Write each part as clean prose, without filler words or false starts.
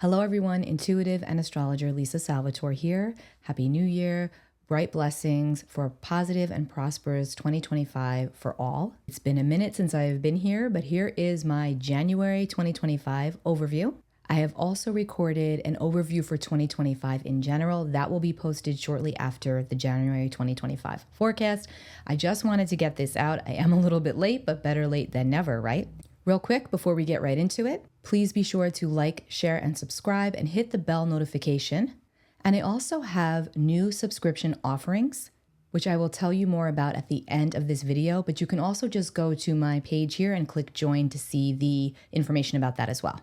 Hello everyone, intuitive and astrologer Lisa Salvatore here. Happy New Year, bright blessings for a positive and prosperous 2025 for all. It's been a minute since I've been here, but here is my January 2025 overview. I have also recorded an overview for 2025 in general. That will be posted shortly after the January 2025 forecast. I just wanted to get this out. I am a little bit late, but better late than never, right? Real quick, before we get right into it, please be sure to like, share, and subscribe and hit the bell notification. And I also have new subscription offerings, which I will tell you more about at the end of this video, but you can also just go to my page here and click join to see the information about that as well.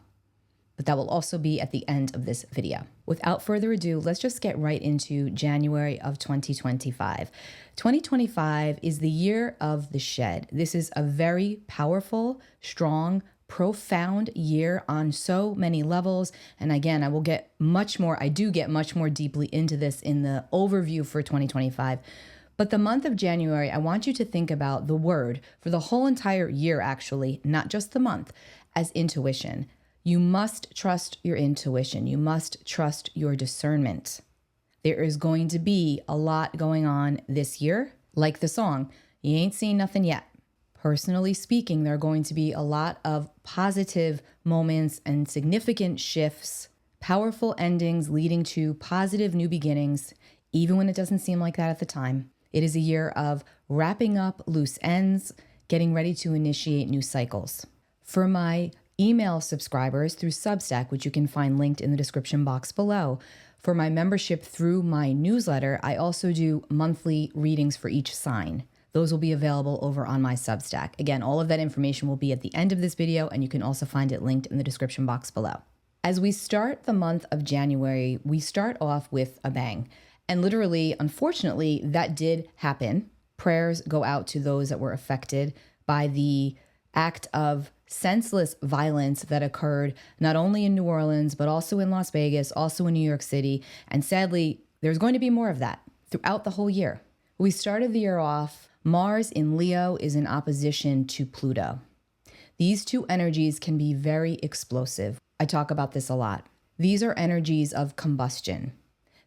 But that will also be at the end of this video. Without further ado, let's just get right into January of 2025. 2025 is the year of the shed. This is a very powerful, strong, profound year on so many levels. And again, I do get much more deeply into this in the overview for 2025. But the month of January, I want you to think about the word for the whole entire year, actually, not just the month, as intuition. You must trust your intuition. You must trust your discernment. There is going to be a lot going on this year. Like the song, you ain't seen nothing yet. Personally speaking, there are going to be a lot of positive moments and significant shifts, powerful endings leading to positive new beginnings, even when it doesn't seem like that at the time. It is a year of wrapping up loose ends, getting ready to initiate new cycles. For my email subscribers through Substack, which you can find linked in the description box below. For my membership through my newsletter, I also do monthly readings for each sign. Those will be available over on my Substack. Again, all of that information will be at the end of this video, and you can also find it linked in the description box below. As we start the month of January, we start off with a bang. And literally, unfortunately, that did happen. Prayers go out to those that were affected by the act of senseless violence that occurred not only in New Orleans, but also in Las Vegas, also in New York City. And sadly, there's going to be more of that throughout the whole year. We started the year off, Mars in Leo is in opposition to Pluto. These two energies can be very explosive. I talk about this a lot. These are energies of combustion.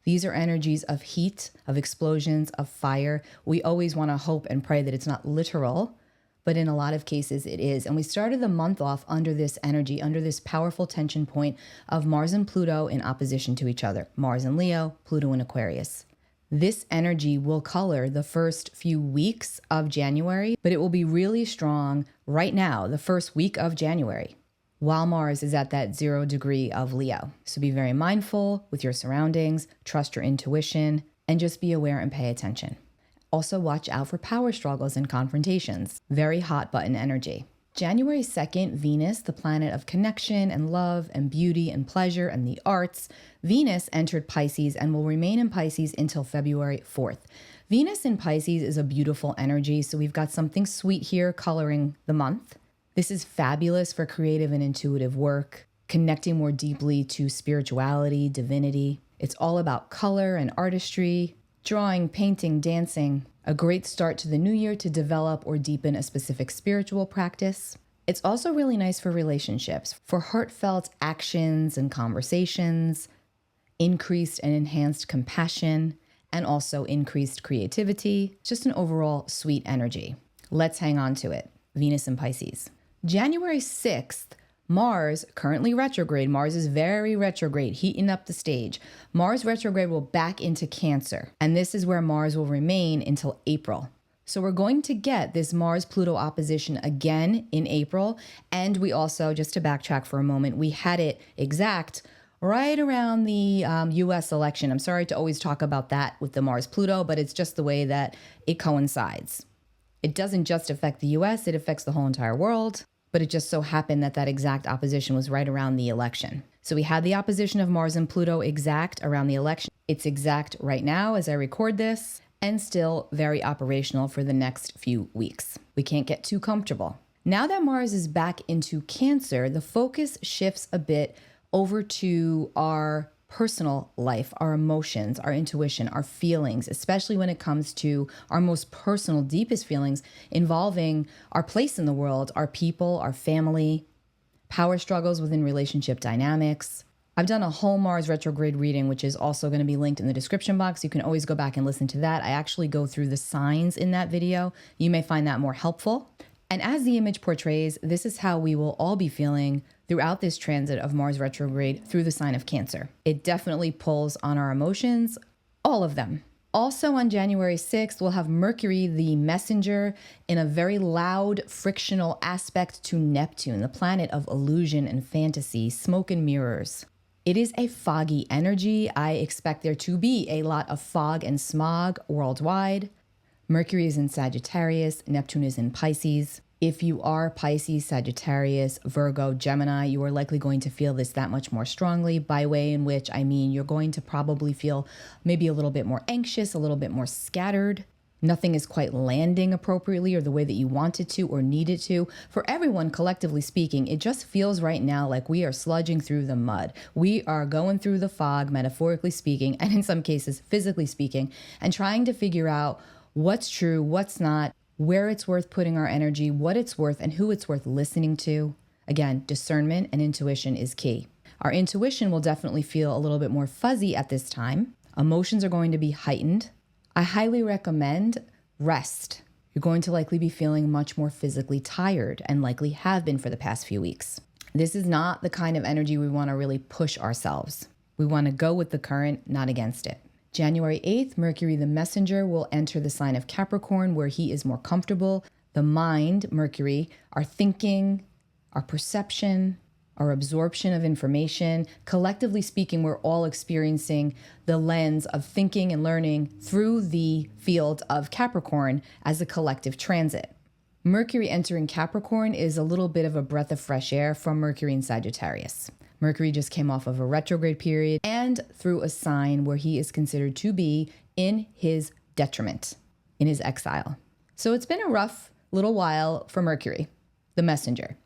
These are energies of heat, of explosions, of fire. We always want to hope and pray that it's not literal, but in a lot of cases it is. And we started the month off under this energy, under this powerful tension point of Mars and Pluto in opposition to each other. Mars in Leo, Pluto in Aquarius. This energy will color the first few weeks of January, but it will be really strong right now, the first week of January, while Mars is at that 0 degree of Leo. So be very mindful with your surroundings, trust your intuition, and just be aware and pay attention. Also watch out for power struggles and confrontations. Very hot button energy. January 2nd, Venus, the planet of connection and love and beauty and pleasure and the arts, Venus entered Pisces and will remain in Pisces until February 4th. Venus in Pisces is a beautiful energy, so we've got something sweet here coloring the month. This is fabulous for creative and intuitive work, connecting more deeply to spirituality, divinity. It's all about color and artistry, drawing, painting, dancing. A great start to the new year to develop or deepen a specific spiritual practice. It's also really nice for relationships, for heartfelt actions and conversations, increased and enhanced compassion, and also increased creativity. Just an overall sweet energy. Let's hang on to it. Venus in Pisces. January 6th, Mars, currently retrograde. Mars is very retrograde, heating up the stage. Mars retrograde will back into Cancer, and this is where Mars will remain until April. So we're going to get this Mars-Pluto opposition again in April, and we also, just to backtrack for a moment, we had it exact right around the US election. I'm sorry to always talk about that with the Mars-Pluto, but it's just the way that it coincides. It doesn't just affect the US, it affects the whole entire world. But it just so happened that that exact opposition was right around the election. So we had the opposition of Mars and Pluto exact around the election. It's exact right now as I record this, and still very operational for the next few weeks. We can't get too comfortable. Now that Mars is back into Cancer, the focus shifts a bit over to our personal life, our emotions, our intuition, our feelings, especially when it comes to our most personal, deepest feelings involving our place in the world, our people, our family, power struggles within relationship dynamics. I've done a whole Mars retrograde reading, which is also going to be linked in the description box. You can always go back and listen to that. I actually go through the signs in that video. You may find that more helpful. And as the image portrays, this is how we will all be feeling throughout this transit of Mars retrograde through the sign of Cancer. It definitely pulls on our emotions, all of them. Also on January 6th, we'll have Mercury, the messenger, in a very loud, frictional aspect to Neptune, the planet of illusion and fantasy, smoke and mirrors. It is a foggy energy. I expect there to be a lot of fog and smog worldwide. Mercury is in Sagittarius, Neptune is in Pisces. If you are Pisces, Sagittarius, Virgo, Gemini, you are likely going to feel this that much more strongly, by way in which I mean you're going to probably feel maybe a little bit more anxious, a little bit more scattered. Nothing is quite landing appropriately or the way that you want it to or need it to. For everyone, collectively speaking, it just feels right now like we are sludging through the mud. We are going through the fog, metaphorically speaking, and in some cases, physically speaking, and trying to figure out what's true, what's not, where it's worth putting our energy, what it's worth, and who it's worth listening to. Again, discernment and intuition is key. Our intuition will definitely feel a little bit more fuzzy at this time. Emotions are going to be heightened. I highly recommend rest. You're going to likely be feeling much more physically tired and likely have been for the past few weeks. This is not the kind of energy we want to really push ourselves. We want to go with the current, not against it. January 8th, Mercury the messenger will enter the sign of Capricorn where he is more comfortable. The mind, Mercury, our thinking, our perception, our absorption of information. Collectively speaking, we're all experiencing the lens of thinking and learning through the field of Capricorn as a collective transit. Mercury entering Capricorn is a little bit of a breath of fresh air from Mercury in Sagittarius. Mercury just came off of a retrograde period and through a sign where he is considered to be in his detriment, in his exile. So it's been a rough little while for Mercury, the messenger.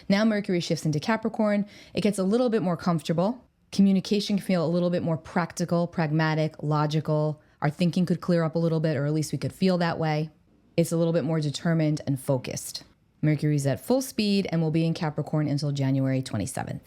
Now Mercury shifts into Capricorn. It gets a little bit more comfortable. Communication can feel a little bit more practical, pragmatic, logical. Our thinking could clear up a little bit, or at least we could feel that way. It's a little bit more determined and focused. Mercury's at full speed and will be in Capricorn until January 27th.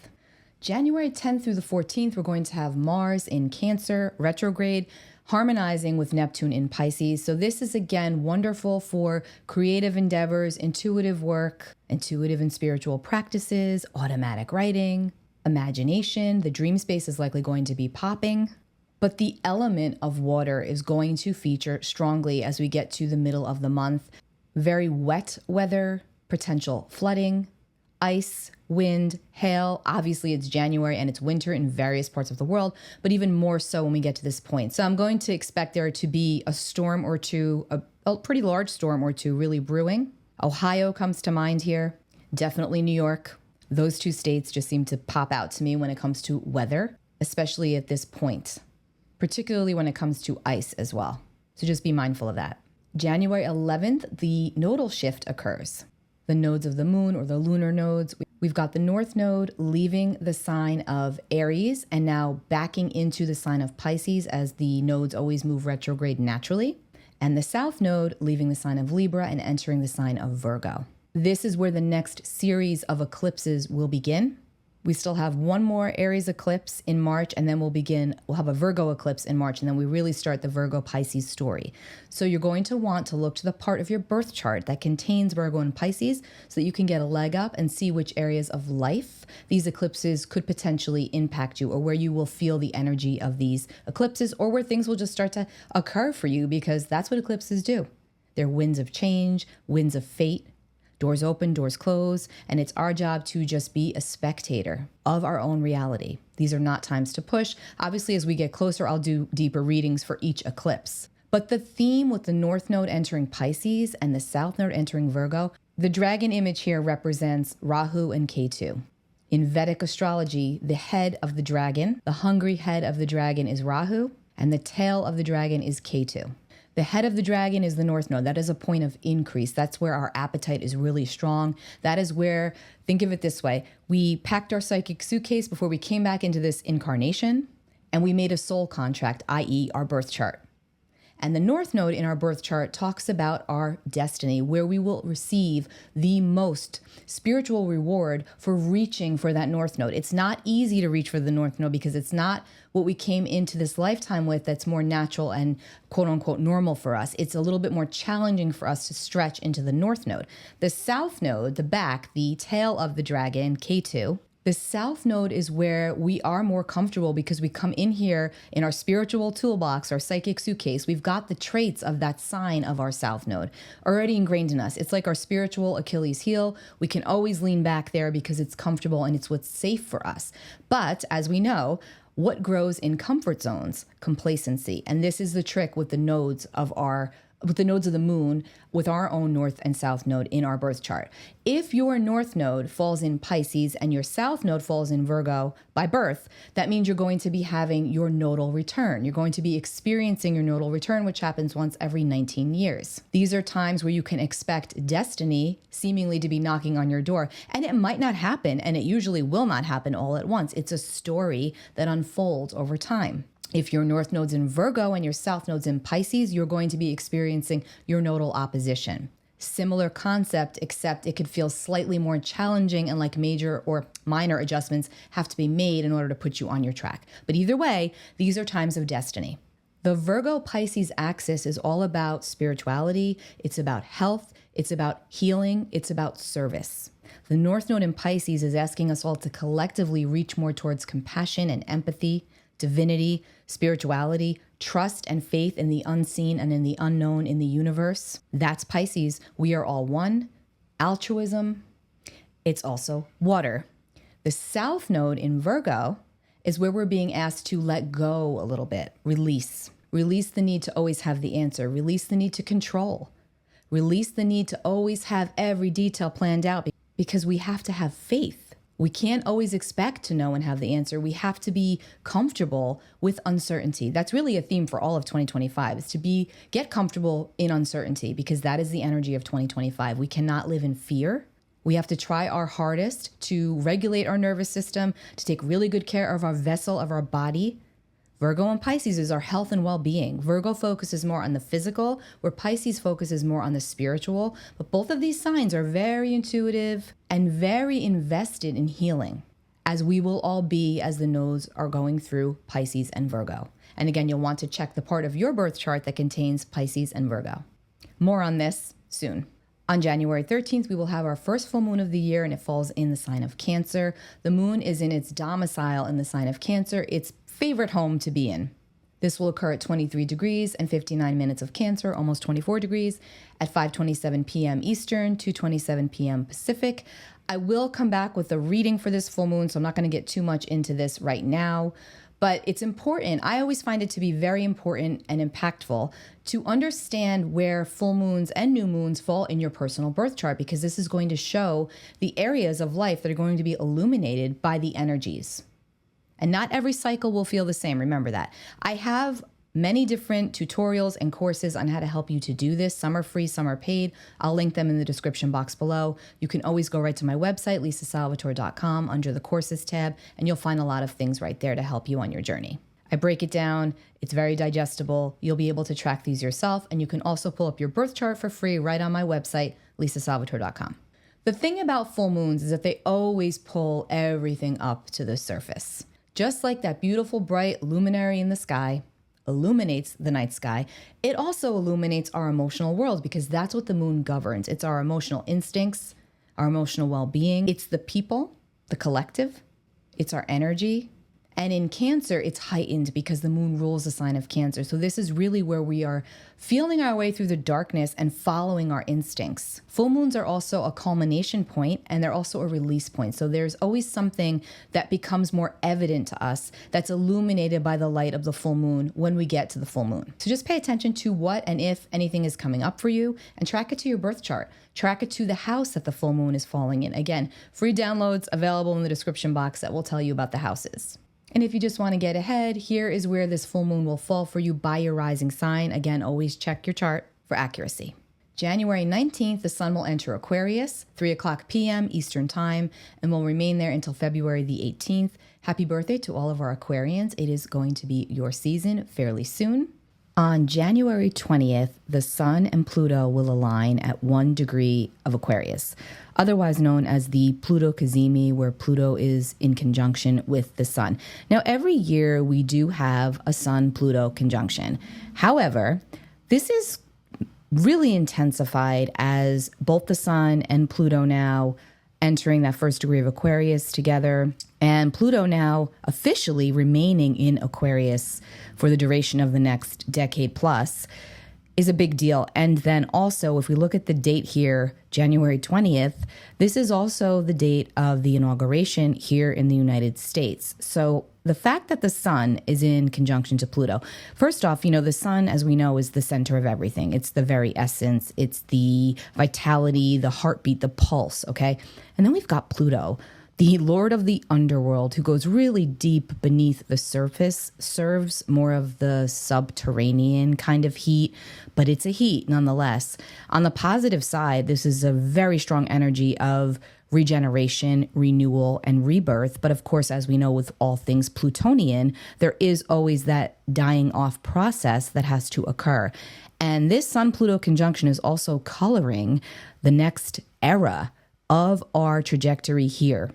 January 10th through the 14th, we're going to have Mars in Cancer, retrograde, harmonizing with Neptune in Pisces. So this is, again, wonderful for creative endeavors, intuitive work, intuitive and spiritual practices, automatic writing, imagination. The dream space is likely going to be popping. But the element of water is going to feature strongly as we get to the middle of the month. Very wet weather, potential flooding, ice, wind, hail. Obviously, it's January and it's winter in various parts of the world, but even more so when we get to this point. So I'm going to expect there to be a storm or two, a pretty large storm or two really brewing. Ohio comes to mind here. Definitely New York. Those two states just seem to pop out to me when it comes to weather, especially at this point, particularly when it comes to ice as well. So just be mindful of that. January 11th, the nodal shift occurs. The nodes of the moon or the lunar nodes. We've got the north node leaving the sign of Aries and now backing into the sign of Pisces as the nodes always move retrograde naturally. And the south node leaving the sign of Libra and entering the sign of Virgo. This is where the next series of eclipses will begin. We still have one more Aries eclipse in March, and then we'll have a Virgo eclipse in March, and then we really start the Virgo Pisces story. So you're going to want to look to the part of your birth chart that contains Virgo and Pisces so that you can get a leg up and see which areas of life these eclipses could potentially impact you, or where you will feel the energy of these eclipses, or where things will just start to occur for you, because that's what eclipses do. They're winds of change, winds of fate. Doors open, doors close, and it's our job to just be a spectator of our own reality. These are not times to push. Obviously, as we get closer, I'll do deeper readings for each eclipse. But the theme with the North Node entering Pisces and the South Node entering Virgo, the dragon image here represents Rahu and Ketu. In Vedic astrology, the head of the dragon, the hungry head of the dragon is Rahu, and the tail of the dragon is Ketu. The head of the dragon is the North Node. That is a point of increase. That's where our appetite is really strong. That is where, think of it this way, we packed our psychic suitcase before we came back into this incarnation, and we made a soul contract, i.e. our birth chart. And the North Node in our birth chart talks about our destiny, where we will receive the most spiritual reward for reaching for that North Node. It's not easy to reach for the North Node because it's not what we came into this lifetime with that's more natural and quote unquote normal for us. It's a little bit more challenging for us to stretch into the North Node. The South Node, the back, the tail of the dragon, K2, the South Node is where we are more comfortable because we come in here in our spiritual toolbox, our psychic suitcase. We've got the traits of that sign of our South Node already ingrained in us. It's like our spiritual Achilles heel. We can always lean back there because it's comfortable and it's what's safe for us. But as we know, what grows in comfort zones? Complacency. And this is the trick with the nodes of the moon with our own North and South Node in our birth chart. If your North Node falls in Pisces and your South Node falls in Virgo by birth, that means you're going to be having your nodal return. You're going to be experiencing your nodal return, which happens once every 19 years. These are times where you can expect destiny seemingly to be knocking on your door. And it might not happen, and it usually will not happen all at once. It's a story that unfolds over time. If your North Node's in Virgo and your South Node's in Pisces, you're going to be experiencing your nodal opposition. Similar concept, except it could feel slightly more challenging and like major or minor adjustments have to be made in order to put you on your track. But either way, these are times of destiny. The Virgo-Pisces axis is all about spirituality. It's about health. It's about healing. It's about service. The North Node in Pisces is asking us all to collectively reach more towards compassion and empathy, divinity, spirituality, trust and faith in the unseen and in the unknown in the universe. That's Pisces. We are all one. Altruism. It's also water. The South Node in Virgo is where we're being asked to let go a little bit, release. Release the need to always have the answer. Release the need to control. Release the need to always have every detail planned out because we have to have faith. We can't always expect to know and have the answer. We have to be comfortable with uncertainty. That's really a theme for all of 2025, is to get comfortable in uncertainty, because that is the energy of 2025. We cannot live in fear. We have to try our hardest to regulate our nervous system, to take really good care of our vessel, of our body. Virgo and Pisces is our health and well-being. Virgo focuses more on the physical, where Pisces focuses more on the spiritual. But both of these signs are very intuitive and very invested in healing, as we will all be as the nodes are going through Pisces and Virgo. And again, you'll want to check the part of your birth chart that contains Pisces and Virgo. More on this soon. On January 13th, we will have our first full moon of the year, and it falls in the sign of Cancer. The moon is in its domicile in the sign of Cancer, its favorite home to be in. This will occur at 23 degrees and 59 minutes of Cancer, almost 24 degrees, at 5:27 p.m. Eastern, 2:27 p.m. Pacific. I will come back with a reading for this full moon, so I'm not going to get too much into this right now. But it's important. I always find it to be very important and impactful to understand where full moons and new moons fall in your personal birth chart, because this is going to show the areas of life that are going to be illuminated by the energies. And not every cycle will feel the same. Remember that. I have many different tutorials and courses on how to help you to do this. Some are free, some are paid. I'll link them in the description box below. You can always go right to my website, lisasalvatore.com, under the courses tab, and you'll find a lot of things right there to help you on your journey. I break it down. It's very digestible. You'll be able to track these yourself, and you can also pull up your birth chart for free right on my website, lisasalvatore.com. The thing about full moons is that they always pull everything up to the surface. Just like that beautiful bright luminary in the sky illuminates the night sky, it also illuminates our emotional world, because that's what the moon governs. It's our emotional instincts, our emotional well-being. It's the people, the collective. It's our energy. And in Cancer, it's heightened because the moon rules the sign of Cancer. So this is really where we are feeling our way through the darkness and following our instincts. Full moons are also a culmination point, and they're also a release point. So there's always something that becomes more evident to us that's illuminated by the light of the full moon when we get to the full moon. So just pay attention to what and if anything is coming up for you, and track it to your birth chart. Track it to the house that the full moon is falling in. Again, free downloads available in the description box that will tell you about the houses. And if you just want to get ahead, here is where this full moon will fall for you by your rising sign. Again, always check your chart for accuracy. January 19th, the sun will enter Aquarius, 3:00 p.m. Eastern Time, and will remain there until February the 18th. Happy birthday to all of our Aquarians. It is going to be your season fairly soon. On January 20th, the Sun and Pluto will align at 1 degree of Aquarius, otherwise known as the Pluto Cazimi, where Pluto is in conjunction with the Sun. Now, every year we do have a Sun-Pluto conjunction. However, this is really intensified as both the Sun and Pluto now entering that 1st degree of Aquarius together, and Pluto now officially remaining in Aquarius for the duration of the next decade plus is a big deal. And then also, if we look at the date here, January 20th, this is also the date of the inauguration here in the United States. So the fact that the Sun is in conjunction to Pluto, first off, the Sun, as we know, is the center of everything. It's the very essence. It's the vitality, the heartbeat, the pulse, okay? And then we've got Pluto, the lord of the underworld, who goes really deep beneath the surface, serves more of the subterranean kind of heat, but it's a heat nonetheless. On the positive side, this is a very strong energy of regeneration, renewal, and rebirth. But of course, as we know with all things Plutonian, there is always that dying off process that has to occur. And this Sun-Pluto conjunction is also coloring the next era of our trajectory here.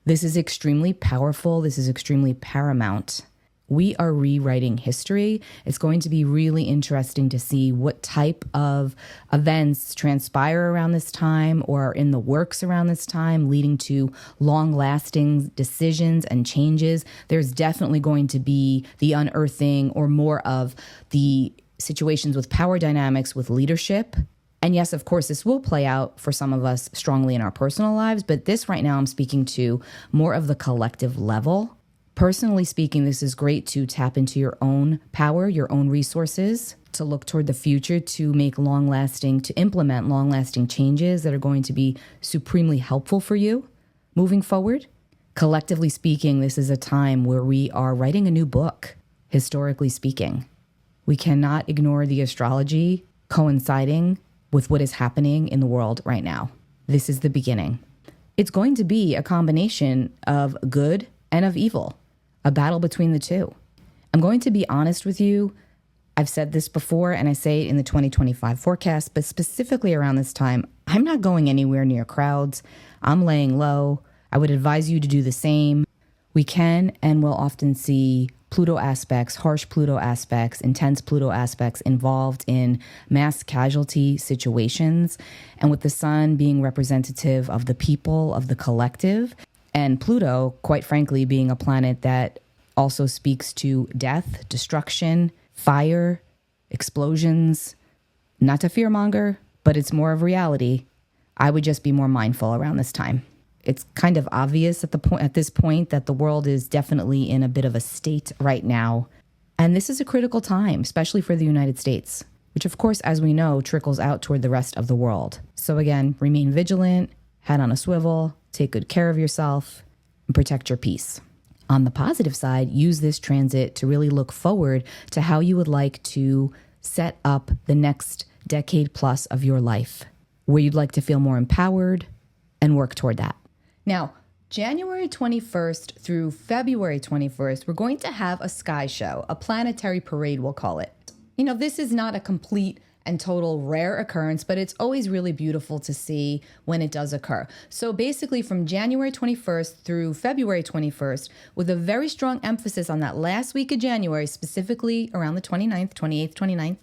This is extremely powerful. This is extremely paramount. We are rewriting history. It's going to be really interesting to see what type of events transpire around this time or are in the works around this time, leading to long-lasting decisions and changes. There's definitely going to be the unearthing or more of the situations with power dynamics with leadership. And yes, of course, this will play out for some of us strongly in our personal lives, but this right now I'm speaking to more of the collective level. Personally speaking, this is great to tap into your own power, your own resources, to look toward the future, to implement long-lasting changes that are going to be supremely helpful for you moving forward. Collectively speaking, this is a time where we are writing a new book, historically speaking. We cannot ignore the astrology coinciding with what is happening in the world right now. This is the beginning. It's going to be a combination of good and of evil, a battle between the two. I'm going to be honest with you. I've said this before, and I say it in the 2025 forecast, but specifically around this time, I'm not going anywhere near crowds. I'm laying low. I would advise you to do the same. We can and will often see Pluto aspects, harsh Pluto aspects, intense Pluto aspects involved in mass casualty situations. And with the Sun being representative of the people, of the collective, and Pluto, quite frankly, being a planet that also speaks to death, destruction, fire, explosions, not to fearmonger, but it's more of reality. I would just be more mindful around this time. It's kind of obvious at this point that the world is definitely in a bit of a state right now. And this is a critical time, especially for the United States, which of course, as we know, trickles out toward the rest of the world. So again, remain vigilant, head on a swivel, take good care of yourself, and protect your peace. On the positive side, use this transit to really look forward to how you would like to set up the next decade plus of your life, where you'd like to feel more empowered and work toward that. Now, January 21st through February 21st, we're going to have a sky show, a planetary parade, we'll call it. This is not a complete and total rare occurrence, but it's always really beautiful to see when it does occur. So basically from January 21st through February 21st, with a very strong emphasis on that last week of January, specifically around the 29th, 28th, 29th,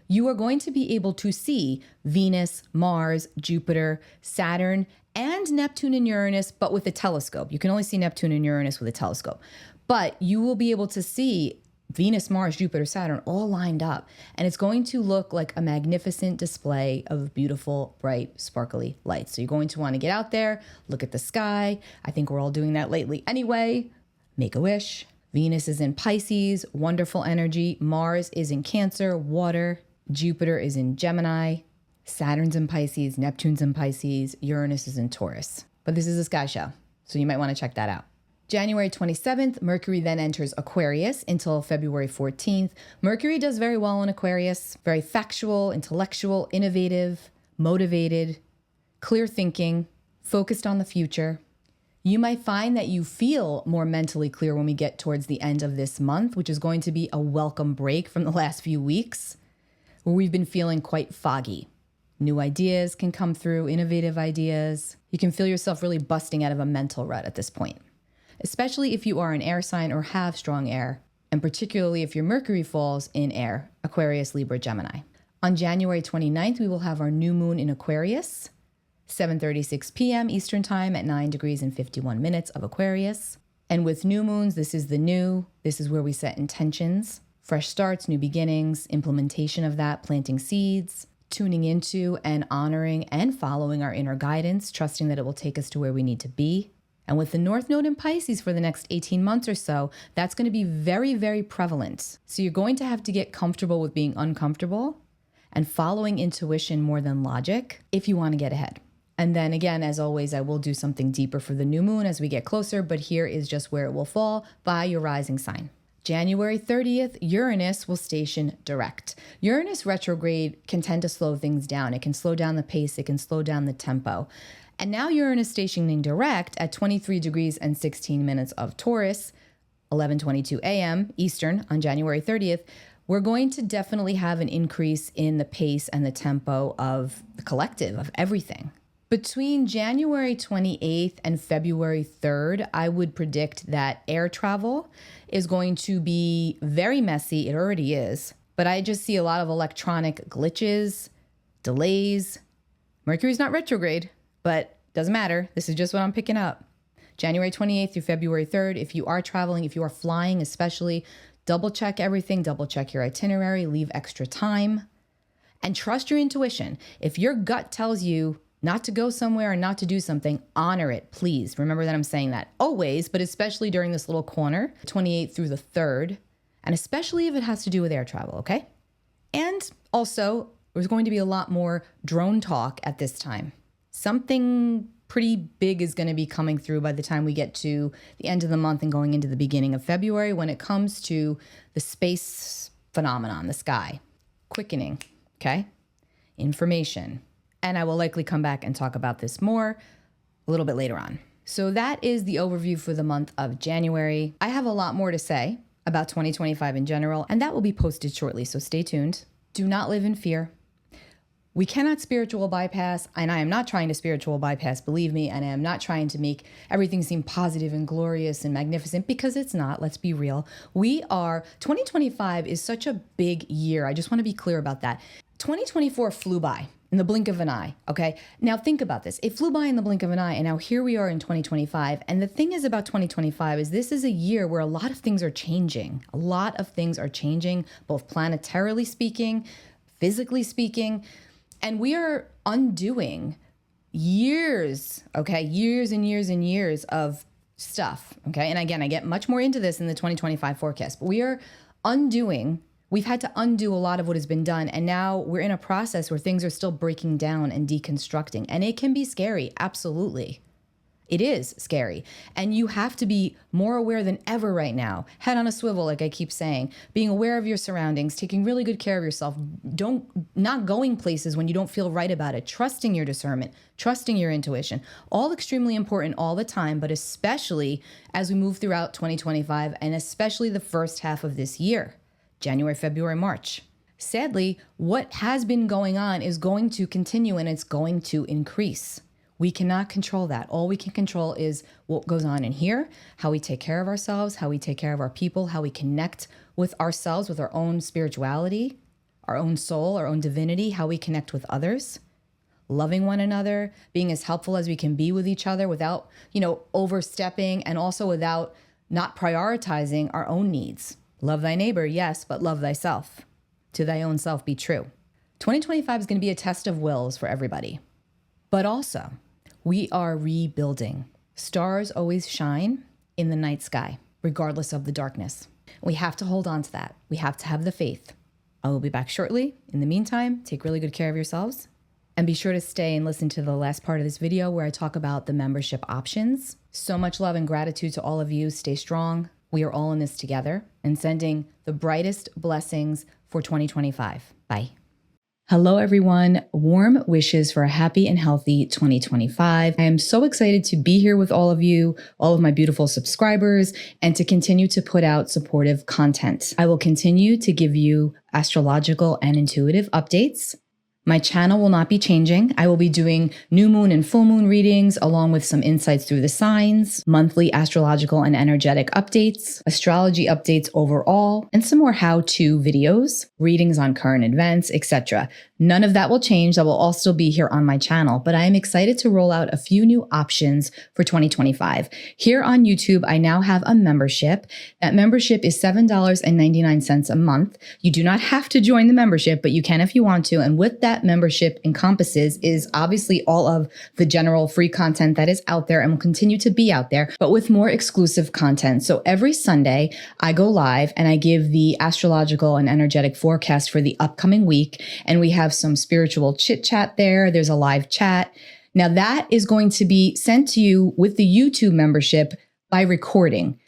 you are going to be able to see Venus, Mars, Jupiter, Saturn, and Neptune and Uranus, but with a telescope. You can only see Neptune and Uranus with a telescope. But you will be able to see Venus, Mars, Jupiter, Saturn all lined up. And it's going to look like a magnificent display of beautiful, bright, sparkly lights. So you're going to want to get out there, look at the sky. I think we're all doing that lately anyway. Make a wish. Venus is in Pisces, wonderful energy. Mars is in Cancer, water. Jupiter is in Gemini. Saturn's in Pisces, Neptune's in Pisces, Uranus is in Taurus. But this is a sky show, so you might want to check that out. January 27th, Mercury then enters Aquarius until February 14th. Mercury does very well in Aquarius, very factual, intellectual, innovative, motivated, clear thinking, focused on the future. You might find that you feel more mentally clear when we get towards the end of this month, which is going to be a welcome break from the last few weeks where we've been feeling quite foggy. New ideas can come through, innovative ideas. You can feel yourself really busting out of a mental rut at this point, especially if you are an air sign or have strong air, and particularly if your Mercury falls in air, Aquarius, Libra, Gemini. On January 29th, we will have our new moon in Aquarius, 7:36 p.m. Eastern Time at 9 degrees and 51 minutes of Aquarius. And with new moons, this is where we set intentions, fresh starts, new beginnings, implementation of that, planting seeds, tuning into and honoring and following our inner guidance, trusting that it will take us to where we need to be. And with the North Node in Pisces for the next 18 months or so, that's going to be very, very prevalent. So you're going to have to get comfortable with being uncomfortable and following intuition more than logic if you want to get ahead. And then again, as always, I will do something deeper for the new moon as we get closer, but here is just where it will fall by your rising sign. January 30th, Uranus will station direct. Uranus retrograde can tend to slow things down. It can slow down the pace. It can slow down the tempo. And now Uranus stationing direct at 23 degrees and 16 minutes of Taurus, 11:22 a.m. Eastern on January 30th, we're going to definitely have an increase in the pace and the tempo of the collective, of everything. Between January 28th and February 3rd, I would predict that air travel is going to be very messy. It already is. But I just see a lot of electronic glitches, delays. Mercury's not retrograde, but doesn't matter. This is just what I'm picking up. January 28th through February 3rd, if you are traveling, if you are flying especially, double check everything, double check your itinerary, leave extra time, and trust your intuition. If your gut tells you not to go somewhere or not to do something, honor it, please. Remember that I'm saying that always, but especially during this little corner, 28th through the 3rd, and especially if it has to do with air travel, okay? And also, there's going to be a lot more drone talk at this time. Something pretty big is going to be coming through by the time we get to the end of the month and going into the beginning of February when it comes to the space phenomenon, the sky. Quickening, okay? Information. And I will likely come back and talk about this more a little bit later on. So that is the overview for the month of January. I have a lot more to say about 2025 in general, and that will be posted shortly, so stay tuned. Do not live in fear. We cannot spiritual bypass, and I am not trying to spiritual bypass, believe me, and I am not trying to make everything seem positive and glorious and magnificent, because it's not. Let's be real. 2025 is such a big year. I just want to be clear about that. 2024 flew by in the blink of an eye, okay? Now think about this. It flew by in the blink of an eye, and now here we are in 2025. And the thing is about 2025 is this is a year where a lot of things are changing. A lot of things are changing, both planetarily speaking, physically speaking. And we are undoing years, okay? Years and years and years of stuff, okay? And again, I get much more into this in the 2025 forecast, but we've had to undo a lot of what has been done. And now we're in a process where things are still breaking down and deconstructing. And it can be scary, absolutely. It is scary. And you have to be more aware than ever right now. Head on a swivel, like I keep saying. Being aware of your surroundings, taking really good care of yourself. Not going places when you don't feel right about it. Trusting your discernment, trusting your intuition. All extremely important all the time, but especially as we move throughout 2025 and especially the first half of this year, January, February, March. Sadly, what has been going on is going to continue and it's going to increase. We cannot control that. All we can control is what goes on in here, how we take care of ourselves, how we take care of our people, how we connect with ourselves, with our own spirituality, our own soul, our own divinity, how we connect with others, loving one another, being as helpful as we can be with each other without, overstepping, and also without not prioritizing our own needs. Love thy neighbor, yes, but love thyself. To thy own self be true. 2025 is going to be a test of wills for everybody. But also, we are rebuilding. Stars always shine in the night sky, regardless of the darkness. We have to hold on to that. We have to have the faith. I will be back shortly. In the meantime, take really good care of yourselves. And be sure to stay and listen to the last part of this video where I talk about the membership options. So much love and gratitude to all of you. Stay strong. We are all in this together, and sending the brightest blessings for 2025. Bye. Hello, everyone. Warm wishes for a happy and healthy 2025. I am so excited to be here with all of you, all of my beautiful subscribers, and to continue to put out supportive content. I will continue to give you astrological and intuitive updates. My channel will not be changing. I will be doing new moon and full moon readings along with some insights through the signs, monthly astrological and energetic updates, astrology updates overall, and some more how-to videos, readings on current events, etc. None of that will change. That will all still be here on my channel, but I am excited to roll out a few new options for 2025. Here on YouTube, I now have a membership. That membership is $7.99 a month. You do not have to join the membership, but you can if you want to. And with that membership encompasses is obviously all of the general free content that is out there and will continue to be out there, but with more exclusive content. So every Sunday, I go live and I give the astrological and energetic forecast for the upcoming week. And we have some spiritual chit chat there. There's a live chat. Now that is going to be sent to you with the YouTube membership by recording.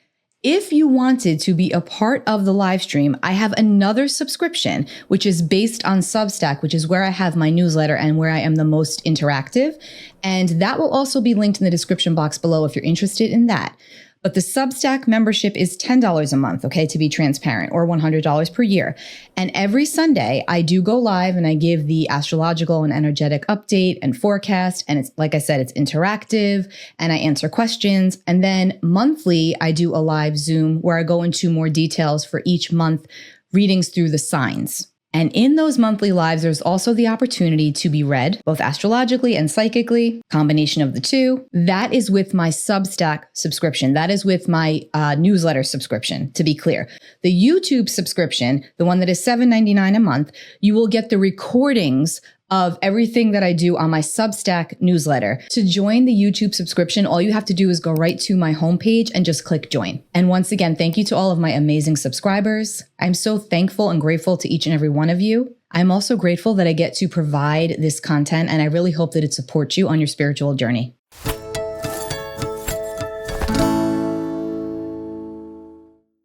If you wanted to be a part of the live stream, I have another subscription, which is based on Substack, which is where I have my newsletter and where I am the most interactive. And that will also be linked in the description box below if you're interested in that. But the Substack membership is $10 a month, okay, to be transparent, or $100 per year. And every Sunday, I do go live and I give the astrological and energetic update and forecast. And it's, like I said, it's interactive and I answer questions. And then monthly, I do a live Zoom where I go into more details for each month, readings through the signs. And in those monthly lives, there's also the opportunity to be read, both astrologically and psychically, combination of the two. That is with my Substack subscription. That is with my newsletter subscription, to be clear. The YouTube subscription, the one that is $7.99 a month, you will get the recordings of everything that I do on my Substack newsletter. To join the YouTube subscription, all you have to do is go right to my homepage and just click join. And once again, thank you to all of my amazing subscribers. I'm so thankful and grateful to each and every one of you. I'm also grateful that I get to provide this content, and I really hope that it supports you on your spiritual journey.